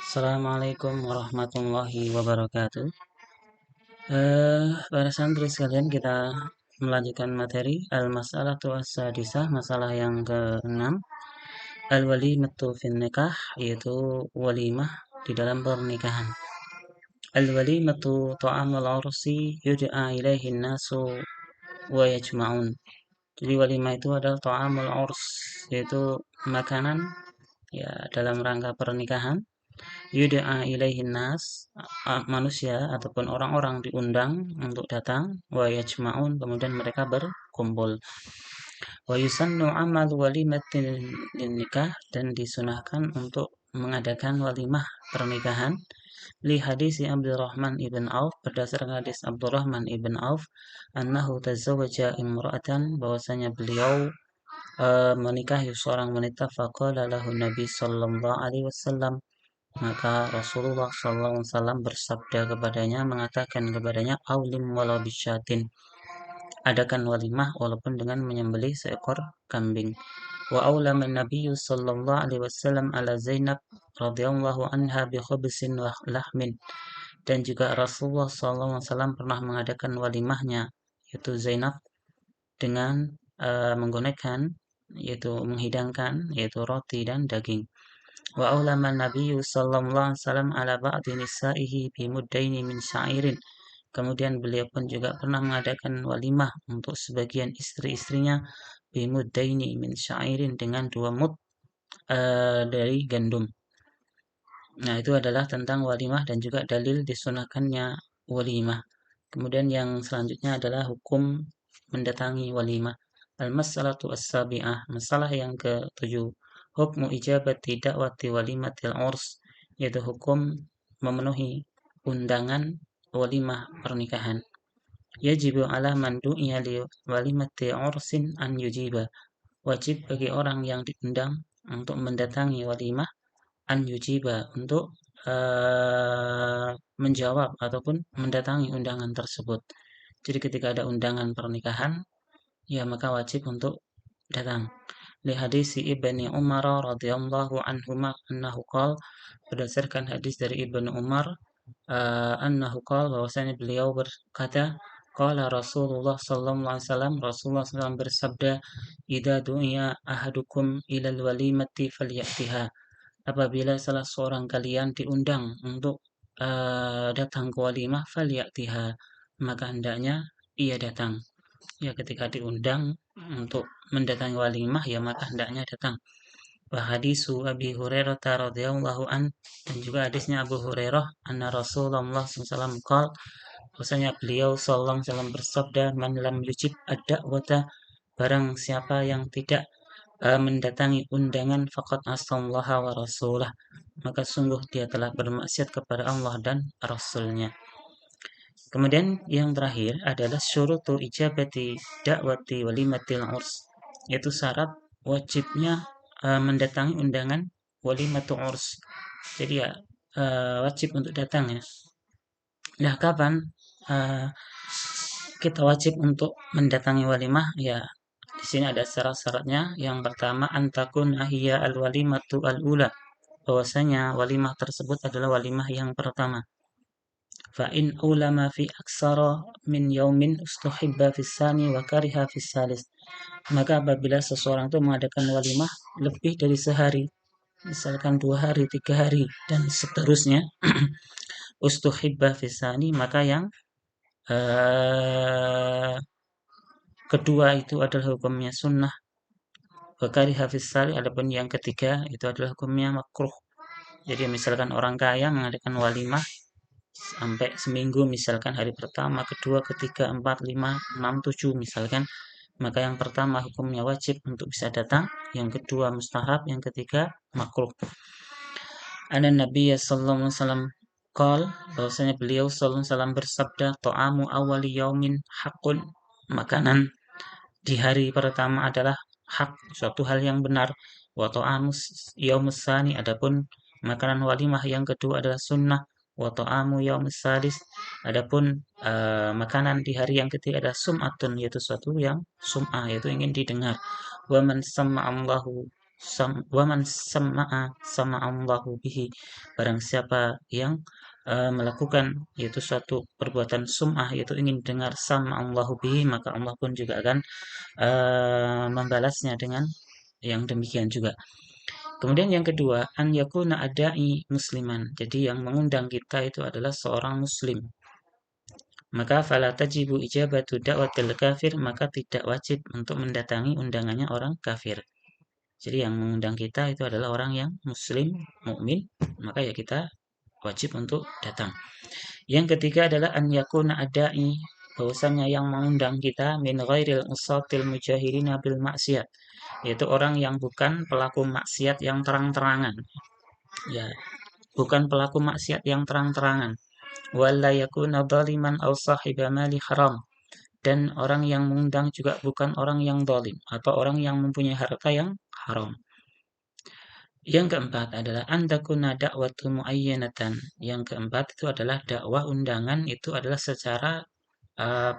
Assalamualaikum warahmatullahi wabarakatuh. Para santri sekalian, kita melanjutkan materi Al-Mas'alatu As-Sadisah, masalah yang ke-6, Al-Walimatu fin Nikah, yaitu walimah di dalam pernikahan. Al-Walimatu ta'amul ursi yud'a ilaihin nasu wa yajma'un. Jadi walimah itu adalah ta'amul urs, yaitu makanan ya dalam rangka pernikahan. Yud'a ilaihin nas, manusia ataupun orang-orang diundang untuk datang, wa yajma'un, kemudian mereka berkumpul. Wa yusannu amal walimatin nikah, dan disunahkan untuk mengadakan walimah pernikahan. Li hadis Abdurrahman ibn Auf, berdasarkan hadis Abdurrahman ibn Auf, annahu tazawwaja imra'atan, bahwasanya beliau menikahi seorang wanita. Faqala lahu Nabi sallallahu alaihi wasallam, maka Rasulullah SAW bersabda kepadanya, mengatakan kepadanya, aulim walau bisyatin, adakan walimah walaupun dengan menyembelih seekor kambing. Wa aulaman Nabiyyu sallallahu alaihi wasallam ala Zainab radhiyallahu anha bi khubsin wa lahmin, dan juga Rasulullah SAW pernah mengadakan walimahnya, yaitu Zainab, dengan menggunakan, yaitu menghidangkan, yaitu roti dan daging. Wa aulama Nabiyyu sallallahu alaihi wasallam ala ba'di nisa'ihi bi muddaini min sya'irin. Kemudian beliau pun juga pernah mengadakan walimah untuk sebagian istri-istrinya bi muddaini min sya'irin, dengan 2 mud dari gandum. Nah, itu adalah tentang walimah dan juga dalil disunahkannya walimah. Kemudian yang selanjutnya adalah hukum mendatangi walimah. Al-mas'alatu as-sabi'ah, masalah yang ke-7. Hukmu ijabati da'wati walimatil urs, yaitu hukum memenuhi undangan walimah pernikahan. Yajibu ala man du'iya li walimati ursin an yujiba, wajib bagi orang yang diundang untuk mendatangi walimah, an yujiba, untuk menjawab ataupun mendatangi undangan tersebut. Jadi ketika ada undangan pernikahan, ya maka wajib untuk datang. Li hadis Ibnu Umar radhiyallahu anhuma annahu qala, berdasarkan hadis dari Ibnu Umar, annahu qala, bahwasanya beliau berkata, qala Rasulullah sallallahu alaihi wasallam, Rasulullah SAW bersabda, idza du'iya ahadukum ilal walimati falyatiha, apabila salah seorang kalian diundang untuk datang ke walimah, falyatiha, maka hendaknya ia datang. Ya, ketika diundang untuk mendatangi walimah, ya maka hendaknya datang. Wa hadisu Abi Hurairah radhiyallahu an, dan juga hadisnya Abu Hurairah, anna Rasulullah SAW qala, bahwasanya beliau sallallahu alaihi wasallam bersabda, man lam yujib ad-da'wata, barang siapa yang tidak mendatangi undangan, faqad asallaha wa rasulah, maka sungguh dia telah bermaksiat kepada Allah dan Rasulnya. Kemudian yang terakhir adalah syurutu ijabati da'wati walimatil urs, yaitu syarat wajibnya mendatangi undangan walimatul urs. Jadi ya wajib untuk datang ya. Nah, kapan kita wajib untuk mendatangi walimah? Ya, di sini ada syarat-syaratnya. Yang pertama, antakun ahiyya al-walimatu al-ula, bahwasanya walimah tersebut adalah walimah yang pertama. Fa in ulama fi aksara min yaumin ustuhibba fis sani wa kariha fis salis, maka apabila seseorang itu mengadakan walimah lebih dari sehari, misalkan 2 hari, 3 hari, dan seterusnya, ustuhibba fis sani, maka yang kedua itu adalah hukumnya sunnah. Bakari hafiz salih, adapun yang ketiga itu adalah hukumnya makruh. Jadi misalkan orang kaya mengadakan walimah sampai seminggu, misalkan hari pertama, kedua, ketiga, 4, 5, 6, 7 misalkan, maka yang pertama hukumnya wajib untuk bisa datang, yang kedua mustahab, yang ketiga makruh. Ana Nabi sallallahu alaihi wasallam qol, bahwasanya beliau sallallahu alaihi wasallam bersabda, ta'amu awali yaumin haqqun, makanan di hari pertama adalah hak, suatu hal yang benar. Wa ta'amu yaumus tsani, adapun makanan walimah yang kedua adalah sunnah. Wa ta'amu yaumus salis, adapun makanan di hari yang ketiga adalah sum'atun, yaitu suatu yang sum'ah, yaitu ingin didengar. Wa man samma Allahu waman sama Allahu bihi, barang siapa yang melakukan yaitu suatu perbuatan sum'ah, yaitu ingin dengar sama Allahu bihi, maka Allah pun juga akan membalasnya dengan yang demikian juga. Kemudian yang kedua, an yakuna adai musliman. Jadi yang mengundang kita itu adalah seorang muslim. Maka fala tajibu ijabatu da'watil kafir, maka tidak wajib untuk mendatangi undangannya orang kafir. Jadi yang mengundang kita itu adalah orang yang muslim, mukmin, maka ya kita wajib untuk datang. Yang ketiga adalah an yakuna adai, bahwasanya yang mengundang kita min ghairil usatil mujahirina bil maksiat, yaitu orang yang bukan pelaku maksiat yang terang-terangan. Ya, bukan pelaku maksiat yang terang-terangan. Wala yakuna dhaliman aw sahiba mali haram, dan orang yang mengundang juga bukan orang yang zalim atau orang yang mempunyai harta yang haram. Yang keempat adalah antakuna dakwatu muayyanatan. Yang keempat itu adalah dakwah undangan itu adalah secara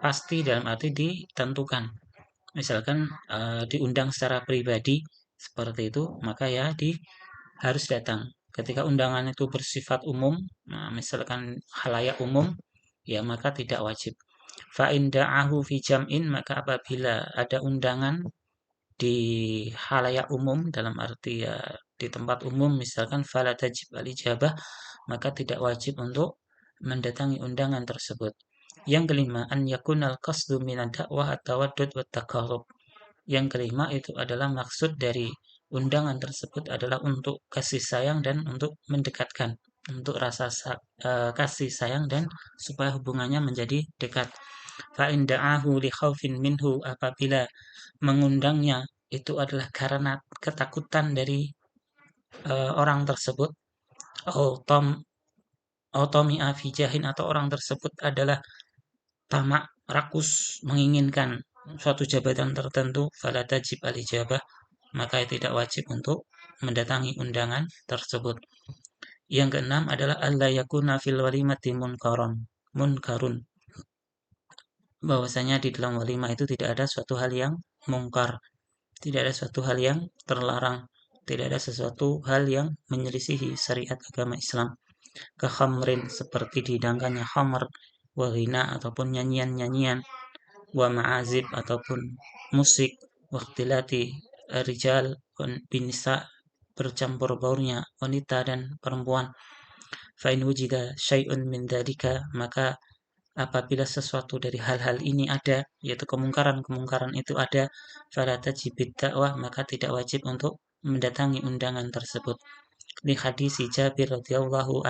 pasti, dalam arti ditentukan. Misalkan diundang secara pribadi seperti itu, maka ya harus datang. Ketika undangan itu bersifat umum, nah, misalkan halayak umum, ya maka tidak wajib. Fa in da'ahu fi jam'in, maka apabila ada undangan di halayak umum, dalam arti ya di tempat umum, misalkan fala tajib al-ijabah, maka tidak wajib untuk mendatangi undangan tersebut. Yang kelima, an yakunal qasdu minad dakwah at-tawaddud wat taqarrub. Yang kelima itu adalah maksud dari undangan tersebut adalah untuk kasih sayang dan untuk mendekatkan, untuk rasa kasih sayang dan supaya hubungannya menjadi dekat. Fa in da'ahu li khaufin minhu, apabila mengundangnya itu adalah karena ketakutan dari orang tersebut, otomi afijahin, atau orang tersebut adalah tamak rakus menginginkan suatu jabatan tertentu, fala tajib al-ijabah, maka tidak wajib untuk mendatangi undangan tersebut. Yang keenam adalah alla yakuna fil walimati munkarun, bahwasanya di dalam walimah itu tidak ada suatu hal yang mungkar, tidak ada suatu hal yang terlarang, tidak ada sesuatu hal yang menyelisihi syariat agama Islam. Khamrin, seperti dihidangkannya khamr, wa ghina, ataupun nyanyian-nyanyian, wa ma'azib, ataupun musik, wa ikhtilati rijal binisa, bercampur baurnya wanita dan perempuan. Fa in wujida syai'un min dzalika, maka apabila sesuatu dari hal-hal ini ada, yaitu kemungkaran-kemungkaran itu ada, fala tajibid dakwah, maka tidak wajib untuk mendatangi undangan tersebut. Di hadis Jabir radhiyallahu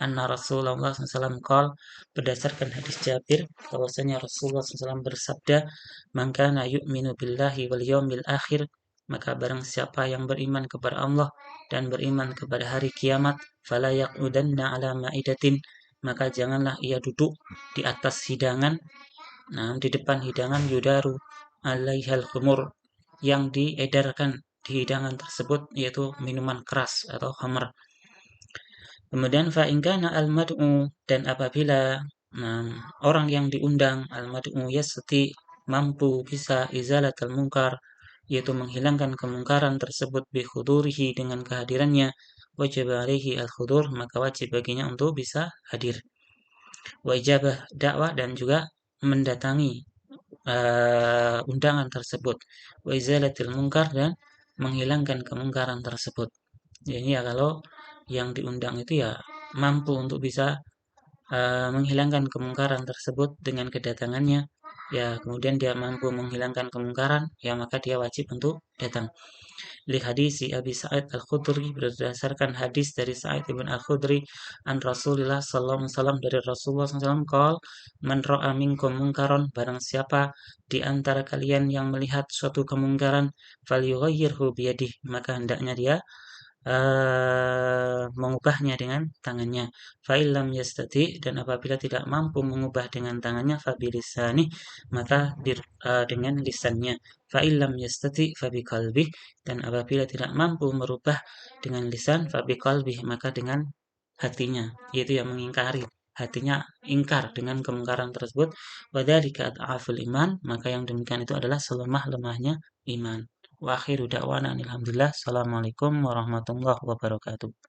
anna Rasulullah SAW qol, berdasarkan hadis Jabir bahwasanya Rasulullah SAW bersabda, man kana yu'minu billahi wal yawmil akhir, maka barang siapa yang beriman kepada Allah dan beriman kepada hari kiamat, fala yaqudanna ala ma'idatin, maka janganlah ia duduk di atas hidangan, nah di depan hidangan, yudaru alaihal khumur, yang diedarkan di hidangan tersebut yaitu minuman keras atau khamr. Kemudian fa in kana al-mad'u, dan apabila orang yang diundang al-mad'u yastati, mampu bisa izalatul munkar, yaitu menghilangkan kemungkaran tersebut bi khudurihi, dengan kehadirannya, wajib alaihi al-khudur, maka wajib baginya untuk bisa hadir. Wa ijabah dakwah, dan juga mendatangi undangan tersebut. Wa izalatil munkar, dan menghilangkan kemungkaran tersebut. Jadi ya kalau yang diundang itu ya mampu untuk bisa menghilangkan kemungkaran tersebut dengan kedatangannya, ya kemudian dia mampu menghilangkan kemungkaran, ya maka dia wajib untuk datang. Li hadis Abi Sa'id Al-Khudri, berdasarkan hadis dari Sa'id ibn Al-Khudri an Rasulullah sallallahu alaihi wasallam, dari Rasulullah SAW qol, man ra'a minkum munkaron, barang siapa di antara kalian yang melihat suatu kemungkaran, falyughayyirhu biyadihi, maka hendaknya dia mengubahnya dengan tangannya. Fa'ilam yastati, dan apabila tidak mampu mengubah dengan tangannya, fabilisani, maka dengan lisannya. Fa'ilam yastati fabiqalbih, dan apabila tidak mampu merubah dengan lisan, fabiqalbih, maka dengan hatinya, yaitu yang mengingkari, hatinya ingkar dengan kemungkaran tersebut. Wadzalika ad'aful iman, maka yang demikian itu adalah selemah-lemahnya iman. Wa akhiru da'wana alhamdulillah. Assalamualaikum warahmatullahi wabarakatuh.